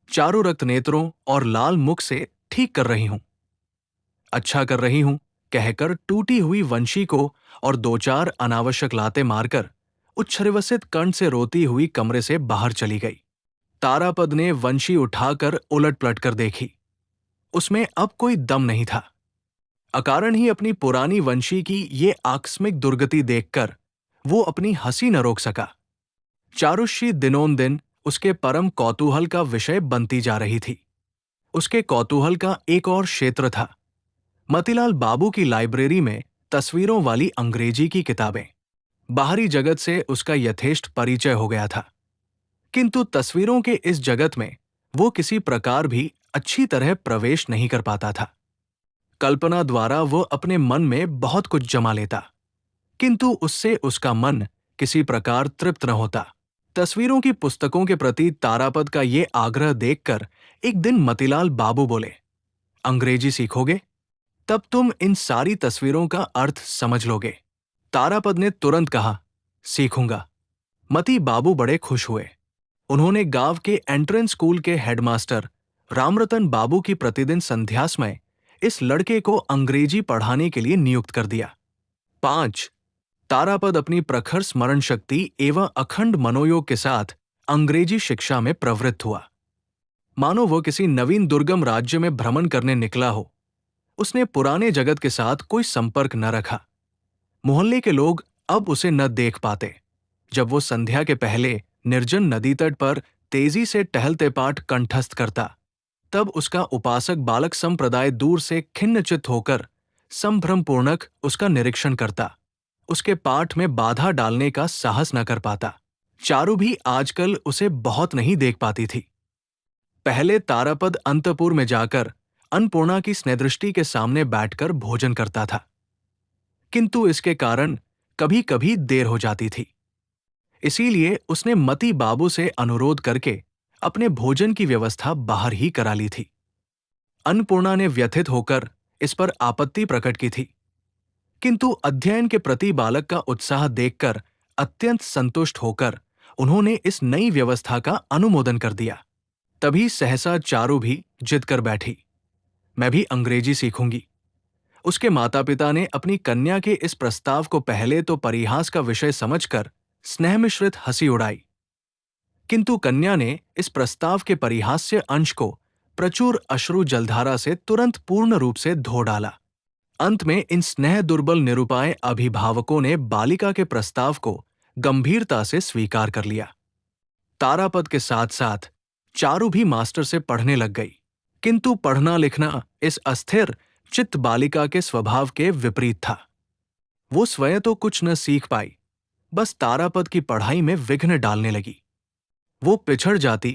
चारू रक्त नेत्रों और लाल मुख से ठीक कर रही हूं। अच्छा कर रही हूं, कहकर टूटी हुई वंशी को और दो चार अनावश्यक लाते मारकर उच्छ्वसित कंठ से रोती हुई कमरे से बाहर चली गई। तारापद ने वंशी उठाकर उलट पलट कर देखी। उसमें अब कोई दम नहीं था। अकारण ही अपनी पुरानी वंशी की ये आकस्मिक दुर्गति देखकर वो अपनी हंसी न रोक सका। चारुषी दिनोंदिन उसके परम कौतूहल का विषय बनती जा रही थी। उसके कौतूहल का एक और क्षेत्र था, मतीलाल बाबू की लाइब्रेरी में तस्वीरों वाली अंग्रेजी की किताबें। बाहरी जगत से उसका यथेष्ट परिचय हो गया था, किंतु तस्वीरों के इस जगत में वो किसी प्रकार भी अच्छी तरह प्रवेश नहीं कर पाता था। कल्पना द्वारा वो अपने मन में बहुत कुछ जमा लेता, किंतु उससे उसका मन किसी प्रकार तृप्त न होता। तस्वीरों की पुस्तकों के प्रति तारापद का ये आग्रह देखकर एक दिन मतीलाल बाबू बोले, अंग्रेजी सीखोगे? तब तुम इन सारी तस्वीरों का अर्थ समझ लोगे। तारापद ने तुरंत कहा, सीखूंगा। मती बाबू बड़े खुश हुए। उन्होंने गांव के एंट्रेंस स्कूल के हेडमास्टर रामरतन बाबू की प्रतिदिन संध्या समय इस लड़के को अंग्रेजी पढ़ाने के लिए नियुक्त कर दिया। 5. तारापद अपनी प्रखर स्मरण शक्ति एवं अखंड मनोयोग के साथ अंग्रेजी शिक्षा में प्रवृत्त हुआ। मानो वो किसी नवीन दुर्गम राज्य में भ्रमण करने निकला हो। उसने पुराने जगत के साथ कोई संपर्क न रखा। मोहल्ले के लोग अब उसे न देख पाते। जब वो संध्या के पहले निर्जन नदी तट पर तेजी से टहलते पाठ कंठस्थ करता, तब उसका उपासक बालक संप्रदाय दूर से खिन्नचित्त होकर संभ्रमपूर्वक उसका निरीक्षण करता। उसके पाठ में बाधा डालने का साहस न कर पाता। चारू भी आजकल उसे बहुत नहीं देख पाती थी। पहले तारापद अंतपुर में जाकर अन्नपूर्णा की स्नेहदृष्टि के सामने बैठकर भोजन करता था, किंतु इसके कारण कभी कभी देर हो जाती थी। इसीलिए उसने मती बाबू से अनुरोध करके अपने भोजन की व्यवस्था बाहर ही करा ली थी। अन्नपूर्णा ने व्यथित होकर इस पर आपत्ति प्रकट की थी, किंतु अध्ययन के प्रति बालक का उत्साह देखकर अत्यंत संतुष्ट होकर उन्होंने इस नई व्यवस्था का अनुमोदन कर दिया। तभी सहसा चारू भी जिद कर बैठी, मैं भी अंग्रेजी सीखूंगी। उसके माता पिता ने अपनी कन्या के इस प्रस्ताव को पहले तो परिहास का विषय समझकर स्नेह मिश्रित हंसी उड़ाई, किंतु कन्या ने इस प्रस्ताव के परिहास्य अंश को प्रचुर अश्रु जलधारा से तुरंत पूर्ण रूप से धो डाला। अंत में इन स्नेह दुर्बल निरुपाय अभिभावकों ने बालिका के प्रस्ताव को गंभीरता से स्वीकार कर लिया। तारापद के साथ साथ चारू भी मास्टर से पढ़ने लग गई, किंतु पढ़ना लिखना इस अस्थिर चित्त बालिका के स्वभाव के विपरीत था। वो स्वयं तो कुछ न सीख पाई, बस तारापद की पढ़ाई में विघ्न डालने लगी। वो पिछड़ जाती,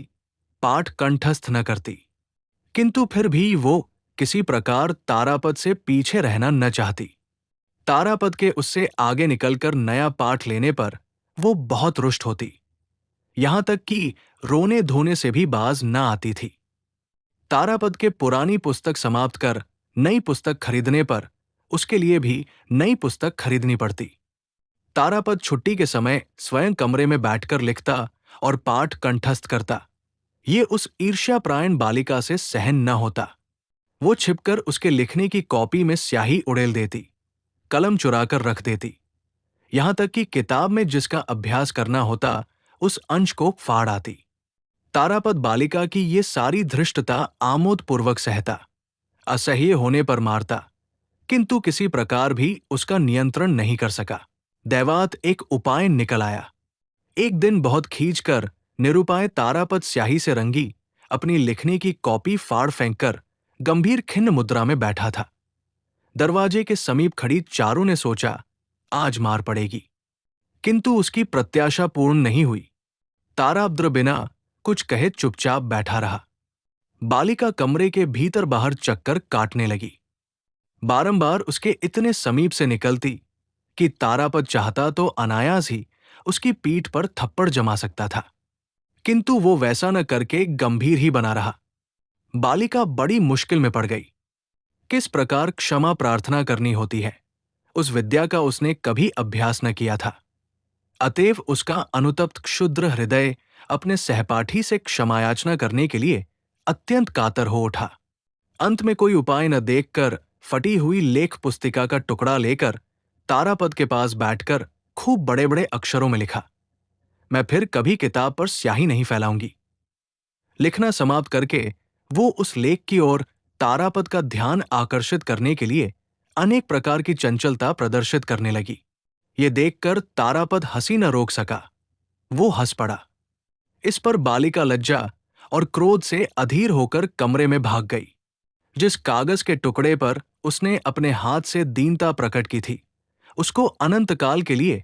पाठ कंठस्थ न करती, किंतु फिर भी वो किसी प्रकार तारापद से पीछे रहना न चाहती। तारापद के उससे आगे निकलकर नया पाठ लेने पर वो बहुत रुष्ट होती, यहां तक कि रोने धोने से भी बाज न आती थी। तारापद के पुरानी पुस्तक समाप्त कर नई पुस्तक खरीदने पर उसके लिए भी नई पुस्तक खरीदनी पड़ती। तारापद छुट्टी के समय स्वयं कमरे में बैठकर लिखता और पाठ कंठस्थ करता। ये उस ईर्ष्यापरायण बालिका से सहन न होता। वो छिपकर उसके लिखने की कॉपी में स्याही उड़ेल देती, कलम चुराकर रख देती, यहां तक कि किताब में जिसका अभ्यास करना होता उस अंश को फाड़ आती। तारापद बालिका की ये सारी धृष्टता आमोदपूर्वक सहता, असह्य होने पर मारता, किंतु किसी प्रकार भी उसका नियंत्रण नहीं कर सका। दैवात एक उपाय निकल आया। एक दिन बहुत खींचकर निरुपाय तारापद स्याही से रंगी अपनी लिखने की कॉपी फाड़ फेंककर गंभीर खिन्न मुद्रा में बैठा था। दरवाजे के समीप खड़ी चारू ने सोचा, आज मार पड़ेगी, किंतु उसकी प्रत्याशा पूर्ण नहीं हुई। ताराब्द्र बिना कुछ कहे चुपचाप बैठा रहा। बालिका कमरे के भीतर बाहर चक्कर काटने लगी। बारंबार उसके इतने समीप से निकलती कि तारापद चाहता तो अनायास ही उसकी पीठ पर थप्पड़ जमा सकता था, किंतु वो वैसा न करके गंभीर ही बना रहा। बालिका बड़ी मुश्किल में पड़ गई। किस प्रकार क्षमा प्रार्थना करनी होती है, उस विद्या का उसने कभी अभ्यास न किया था। अतएव उसका अनुतप्त क्षुद्र हृदय अपने सहपाठी से क्षमायाचना करने के लिए अत्यंत कातर हो उठा। अंत में कोई उपाय न देखकर फटी हुई लेख पुस्तिका का टुकड़ा लेकर तारापद के पास बैठकर खूब बड़े बड़े अक्षरों में लिखा, मैं फिर कभी किताब पर स्याही नहीं फैलाऊंगी। लिखना समाप्त करके वो उस लेख की ओर तारापद का ध्यान आकर्षित करने के लिए अनेक प्रकार की चंचलता प्रदर्शित करने लगी। ये देखकर तारापद हंसी न रोक सका। वो हंस पड़ा। इस पर बालिका लज्जा और क्रोध से अधीर होकर कमरे में भाग गई। जिस कागज के टुकड़े पर उसने अपने हाथ से दीनता प्रकट की थी, उसको अनंत काल के लिए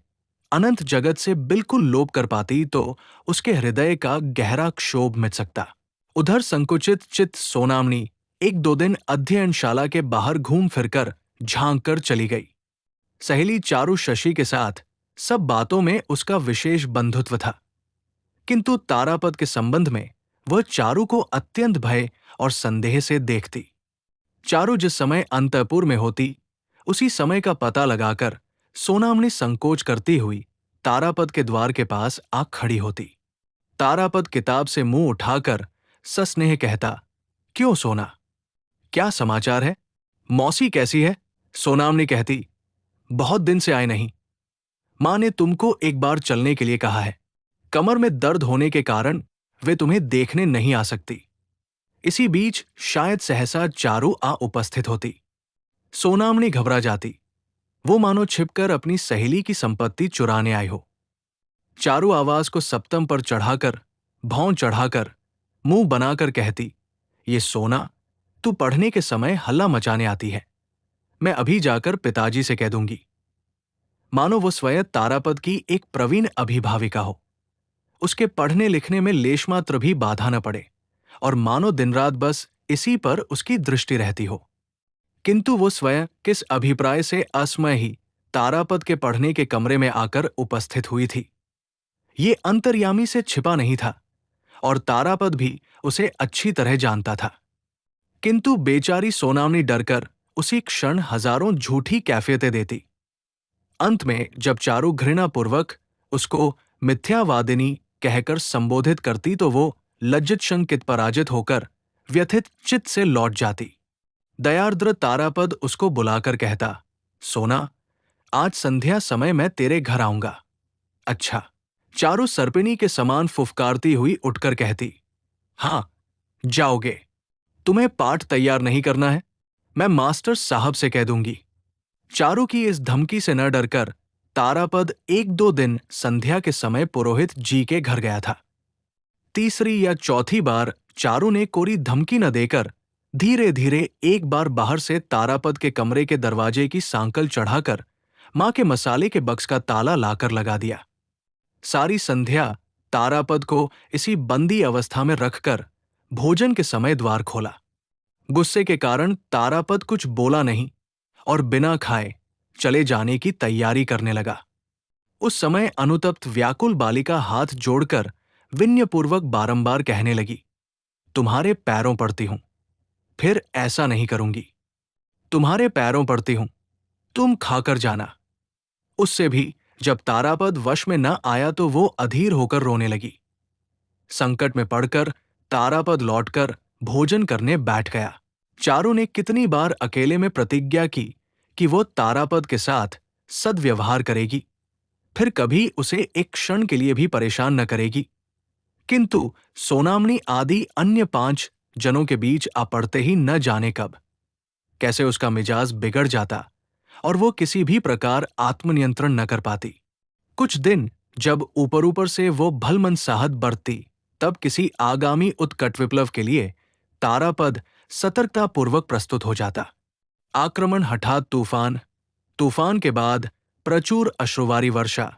अनंत जगत से बिल्कुल लोप कर पाती तो उसके हृदय का गहरा क्षोभ मिट सकता। उधर संकुचित चित्त सोनामनी एक दो दिन अध्ययनशाला के बाहर घूम फिरकर झांक कर चली गई। सहेली चारू शशि के साथ सब बातों में उसका विशेष बंधुत्व था, किंतु तारापद के संबंध में वह चारू को अत्यंत भय और संदेह से देखती। चारू जिस समय अंतःपुर में होती, उसी समय का पता लगाकर सोनामनी संकोच करती हुई तारापद के द्वार के पास आ खड़ी होती। तारापद किताब से मुंह उठाकर सस्नेह कहता, क्यों सोना, क्या समाचार है? मौसी कैसी है? सोनामनी कहती, बहुत दिन से आए नहीं। मां ने तुमको एक बार चलने के लिए कहा है। कमर में दर्द होने के कारण वे तुम्हें देखने नहीं आ सकती। इसी बीच शायद सहसा चारू आ उपस्थित होती। सोनामनी घबरा जाती। वो मानो छिपकर अपनी सहेली की संपत्ति चुराने आई हो। चारू आवाज को सप्तम पर चढ़ाकर, भौं चढ़ाकर, मुंह बनाकर कहती, ये सोना, तू पढ़ने के समय हल्ला मचाने आती है। मैं अभी जाकर पिताजी से कह दूंगी। मानो वो स्वयं तारापद की एक प्रवीण अभिभाविका हो, उसके पढ़ने लिखने में लेशमात्र भी बाधा न पड़े, और मानो दिन रात बस इसी पर उसकी दृष्टि रहती हो। किंतु वो स्वयं किस अभिप्राय से असमय ही तारापद के पढ़ने के कमरे में आकर उपस्थित हुई थी, ये अंतर्यामी से छिपा नहीं था, और तारापद भी उसे अच्छी तरह जानता था। किंतु बेचारी सोनामनी डरकर उसी क्षण हजारों झूठी कैफियतें देती। अंत में जब चारू घृणापूर्वक उसको मिथ्यावादिनी कहकर संबोधित करती तो वो लज्जित शंकित पराजित होकर व्यथित चित्त से लौट जाती। दयार्द्र तारापद उसको बुलाकर कहता, सोना, आज संध्या समय मैं तेरे घर आऊंगा। अच्छा। चारू सर्पिणी के समान फुफकारती हुई उठकर कहती, हां, जाओगे। तुम्हें पाठ तैयार नहीं करना है, मैं मास्टर साहब से कह दूंगी। चारू की इस धमकी से न डरकर तारापद 1-2 दिन संध्या के समय पुरोहित जी के घर गया था। तीसरी या चौथी बार चारू ने कोरी धमकी न देकर धीरे धीरे एक बार बाहर से तारापद के कमरे के दरवाजे की सांकल चढ़ाकर मां के मसाले के बक्स का ताला लाकर लगा दिया। सारी संध्या तारापद को इसी बंदी अवस्था में रखकर भोजन के समय द्वार खोला। गुस्से के कारण तारापद कुछ बोला नहीं और बिना खाए चले जाने की तैयारी करने लगा। उस समय अनुतप्त व्याकुल बालिका हाथ जोड़कर विनयपूर्वक बारंबार कहने लगी, तुम्हारे पैरों पड़ती हूं, फिर ऐसा नहीं करूंगी। तुम्हारे पैरों पड़ती हूं, तुम खाकर जाना। उससे भी जब तारापद वश में न आया तो वो अधीर होकर रोने लगी। संकट में पड़कर तारापद लौटकर भोजन करने बैठ गया। चारू ने कितनी बार अकेले में प्रतिज्ञा की कि वो तारापद के साथ सद्व्यवहार करेगी, फिर कभी उसे एक क्षण के लिए भी परेशान न करेगी, किंतु सोनामणि आदि अन्य 5 जनों के बीच आ पड़ते ही न जाने कब कैसे उसका मिजाज बिगड़ जाता और वो किसी भी प्रकार आत्मनियंत्रण न कर पाती। कुछ दिन जब ऊपर ऊपर से वो भलमनसाहत बरतती, तब किसी आगामी उत्कट विप्लव के लिए तारापद सतर्कतापूर्वक प्रस्तुत हो जाता। आक्रमण हठात तूफान, तूफान के बाद प्रचुर अश्रुवारी वर्षा,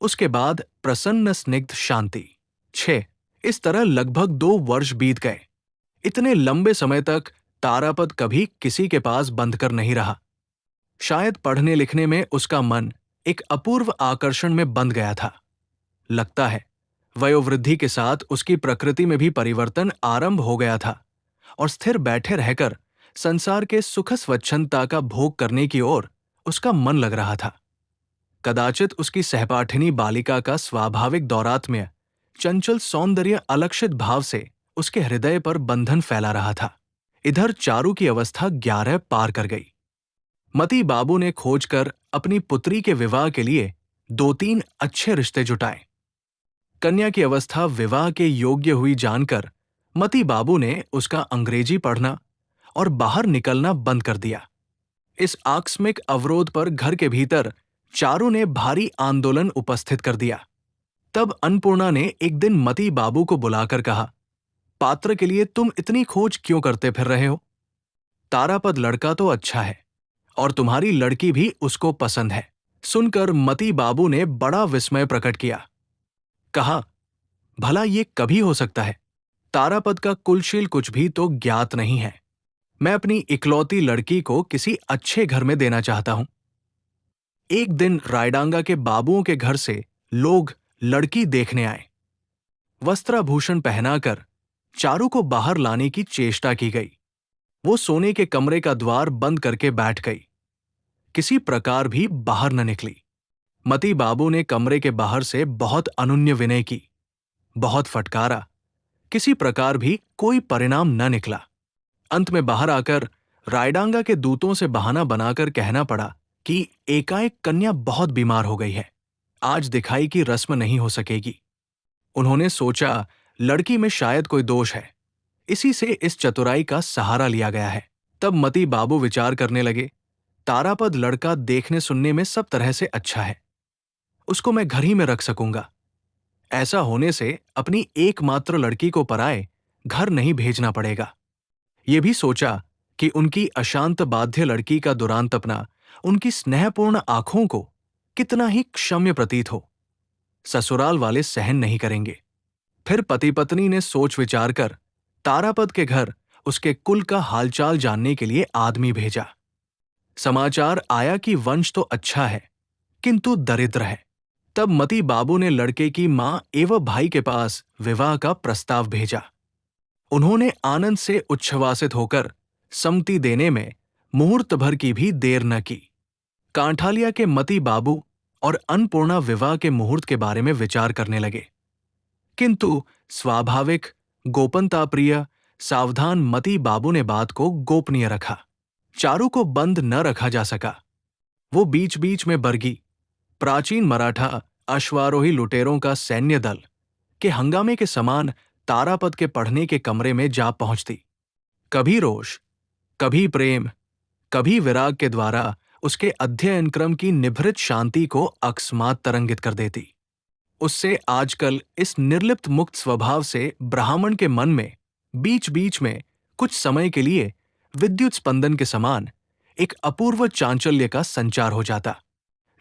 उसके बाद प्रसन्न स्निग्ध शांति। 6 इस तरह लगभग 2 वर्ष बीत गए। इतने लंबे समय तक तारापद कभी किसी के पास बंध कर नहीं रहा। शायद पढ़ने लिखने में उसका मन एक अपूर्व आकर्षण में बंध गया था। लगता है वयोवृद्धि के साथ उसकी प्रकृति में भी परिवर्तन आरंभ हो गया था और स्थिर बैठे रहकर संसार के सुख स्वच्छंदता का भोग करने की ओर उसका मन लग रहा था। कदाचित उसकी सहपाठिनी बालिका का स्वाभाविक दौरात्म्य, चंचल सौंदर्य अलक्षित भाव से उसके हृदय पर बंधन फैला रहा था। इधर चारू की अवस्था 11 पार कर गई। मती बाबू ने खोजकर अपनी पुत्री के विवाह के लिए 2-3 अच्छे रिश्ते जुटाए। कन्या की अवस्था विवाह के योग्य हुई जानकर मती बाबू ने उसका अंग्रेजी पढ़ना और बाहर निकलना बंद कर दिया। इस आकस्मिक अवरोध पर घर के भीतर चारू ने भारी आंदोलन उपस्थित कर दिया। तब अन्नपूर्णा ने एक दिन मती बाबू को बुलाकर कहा, पात्र के लिए तुम इतनी खोज क्यों करते फिर रहे हो? तारापद लड़का तो अच्छा है और तुम्हारी लड़की भी उसको पसंद है। सुनकर मती बाबू ने बड़ा विस्मय प्रकट किया। कहा, भला ये कभी हो सकता है? तारापद का कुलशील कुछ भी तो ज्ञात नहीं है। मैं अपनी इकलौती लड़की को किसी अच्छे घर में देना चाहता हूं। एक दिन रायडांगा के बाबुओं के घर से लोग लड़की देखने आए। वस्त्राभूषण पहनाकर चारू को बाहर लाने की चेष्टा की गई। वो सोने के कमरे का द्वार बंद करके बैठ गई, किसी प्रकार भी बाहर न निकली। मती बाबू ने कमरे के बाहर से बहुत अनुन्य विनय की, बहुत फटकारा, किसी प्रकार भी कोई परिणाम न निकला। अंत में बाहर आकर रायडांगा के दूतों से बहाना बनाकर कहना पड़ा कि एकाएक कन्या बहुत बीमार हो गई है, आज दिखाई की रस्म नहीं हो सकेगी। उन्होंने सोचा लड़की में शायद कोई दोष है, इसी से इस चतुराई का सहारा लिया गया है। तब मती बाबू विचार करने लगे, तारापद लड़का देखने सुनने में सब तरह से अच्छा है, उसको मैं घर ही में रख सकूंगा। ऐसा होने से अपनी एकमात्र लड़की को पराए घर नहीं भेजना पड़ेगा। ये भी सोचा कि उनकी अशांत बाध्य लड़की का दुरांतपना उनकी स्नेहपूर्ण आंखों को कितना ही क्षम्य प्रतीत हो, ससुराल वाले सहन नहीं करेंगे। फिर पति पत्नी ने सोच विचार कर तारापद के घर उसके कुल का हालचाल जानने के लिए आदमी भेजा। समाचार आया कि वंश तो अच्छा है, किंतु दरिद्र है। तब मती बाबू ने लड़के की मां एवं भाई के पास विवाह का प्रस्ताव भेजा। उन्होंने आनंद से उच्छ्वासित होकर सम्मति देने में मुहूर्त भर की भी देर न की। कांठालिया के मती बाबू और अन्नपूर्णा विवाह के मुहूर्त के बारे में विचार करने लगे, किंतु स्वाभाविक गोपनताप्रिय सावधान मती बाबू ने बात को गोपनीय रखा। चारू को बंद न रखा जा सका। वो बीच बीच में बरगी, प्राचीन मराठा अश्वारोही लुटेरों का सैन्य दल के हंगामे के समान तारापद के पढ़ने के कमरे में जा पहुंचती। कभी रोष, कभी प्रेम, कभी विराग के द्वारा उसके अध्ययन क्रम की निभृत शांति को अकस्मात तरंगित कर देती। उससे आजकल इस निर्लिप्त मुक्त स्वभाव से ब्राह्मण के मन में बीच बीच में कुछ समय के लिए विद्युत स्पंदन के समान एक अपूर्व चांचल्य का संचार हो जाता।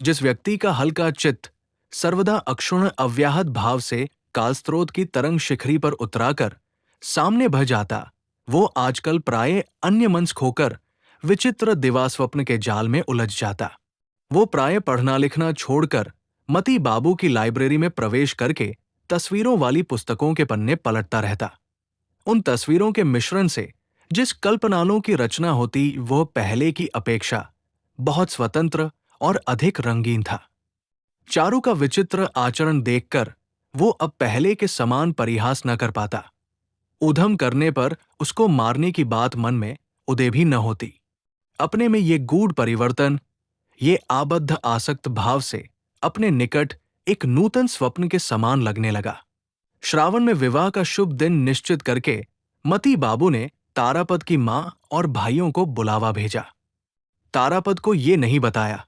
जिस व्यक्ति का हल्का चित्त सर्वदा अक्षुण्ण अव्याहत भाव से कालस्रोत की तरंग शिखरी पर उतराकर सामने बह जाता, वो आजकल प्राय अन्य मनस्क होकर विचित्र दिवास्वप्न के जाल में उलझ जाता। वो प्राय पढ़ना लिखना छोड़कर मती बाबू की लाइब्रेरी में प्रवेश करके तस्वीरों वाली पुस्तकों के पन्ने पलटता रहता। उन तस्वीरों के मिश्रण से जिस कल्पनालों की रचना होती, वह पहले की अपेक्षा बहुत स्वतंत्र और अधिक रंगीन था। चारू का विचित्र आचरण देखकर वो अब पहले के समान परिहास न कर पाता। ऊधम करने पर उसको मारने की बात मन में उदय भी न होती। अपने में ये गूढ़ परिवर्तन, ये आबद्ध आसक्त भाव से अपने निकट एक नूतन स्वप्न के समान लगने लगा। श्रावण में विवाह का शुभ दिन निश्चित करके मती बाबू ने तारापद की मां और भाइयों को बुलावा भेजा। तारापद को ये नहीं बताया।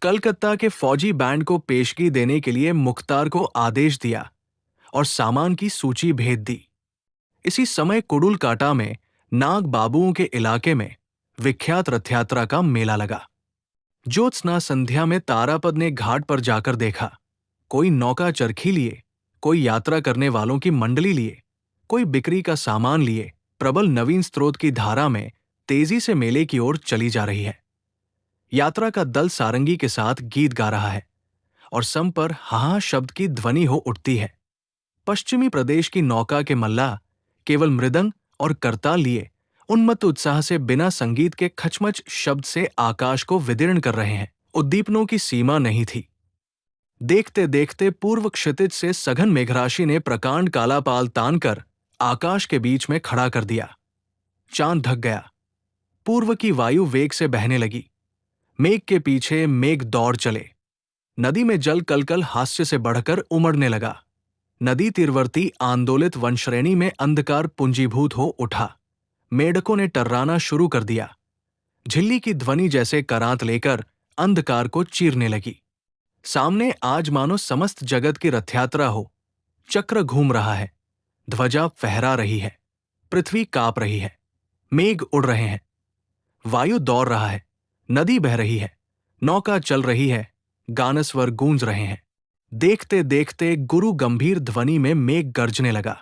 कलकत्ता के फौजी बैंड को पेशगी देने के लिए मुख्तार को आदेश दिया और सामान की सूची भेज दी। इसी समय कुडुल काटा में नाग बाबुओं के इलाके में विख्यात रथ यात्रा का मेला लगा। ज्योत्सना संध्या में तारापद ने घाट पर जाकर देखा, कोई नौका चरखी लिए, कोई यात्रा करने वालों की मंडली लिए, कोई बिक्री का सामान लिए प्रबल नवीन स्रोत की धारा में तेजी से मेले की ओर चली जा रही है। यात्रा का दल सारंगी के साथ गीत गा रहा है और सम पर हाहा शब्द की ध्वनि हो उठती है। पश्चिमी प्रदेश की नौका के मल्लाह केवल मृदंग और करताल लिए उन्मत्त उत्साह से बिना संगीत के खचमच शब्द से आकाश को विदीर्ण कर रहे हैं। उद्दीपनों की सीमा नहीं थी। देखते देखते पूर्व क्षितिज से सघन मेघराशि ने प्रकांड कालापाल तानकर आकाश के बीच में खड़ा कर दिया। चांद ढक गया। पूर्व की वायु वेग से बहने लगी। मेघ के पीछे मेघ दौड़ चले। नदी में जल कलकल हास्य से बढ़कर उमड़ने लगा। नदी तीरवर्ती आंदोलित वनश्रेणी में अंधकार पुंजीभूत हो उठा। मेढकों ने टर्राना शुरू कर दिया। झिल्ली की ध्वनि जैसे करांत लेकर अंधकार को चीरने लगी। सामने आज मानो समस्त जगत की रथयात्रा हो। चक्र घूम रहा है, ध्वजा फहरा रही है, पृथ्वी कांप रही है, मेघ उड़ रहे हैं, वायु दौड़ रहा है, नदी बह रही है, नौका चल रही है, गानस्वर गूंज रहे हैं। देखते देखते गुरु गंभीर ध्वनि में मेघ गरजने लगा।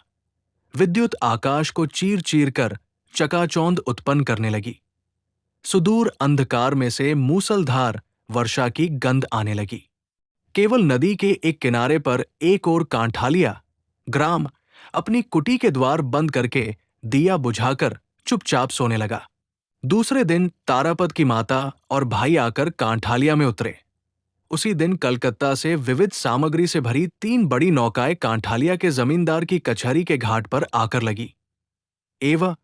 विद्युत आकाश को चीर चीर कर चकाचौंध उत्पन्न करने लगी। सुदूर अंधकार में से मूसलधार वर्षा की गंध आने लगी। केवल नदी के एक किनारे पर एक और कांठालिया ग्राम अपनी कुटी के द्वार बंद करके दिया बुझाकर चुपचाप सोने लगा। दूसरे दिन तारापद की माता और भाई आकर कांठालिया में उतरे। उसी दिन कलकत्ता से विविध सामग्री से भरी 3 बड़ी नौकाएं कांठालिया के जमींदार की कचहरी के घाट पर आकर लगी। एवं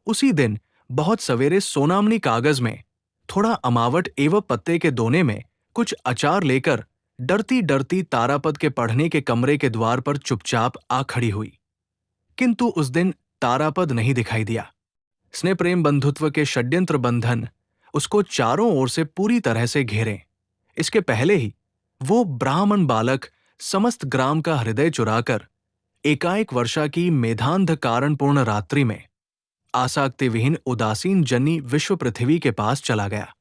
उसी दिन बहुत सवेरे सोनामनी कागज में थोड़ा अमावट एवं पत्ते के दोने में कुछ अचार लेकर डरती डरती तारापद के पढ़ने के कमरे के द्वार पर चुपचाप आ खड़ी हुई। किंतु उस दिन तारापद नहीं दिखाई दिया। स्नेह प्रेम बंधुत्व के षड्यंत्र बंधन उसको चारों ओर से पूरी तरह से घेरे। इसके पहले ही वो ब्राह्मण बालक समस्त ग्राम का हृदय चुराकर एकाएक वर्षा की मेधांध कारणपूर्ण रात्रि में आसक्ति विहीन उदासीन जनी विश्व पृथ्वी के पास चला गया।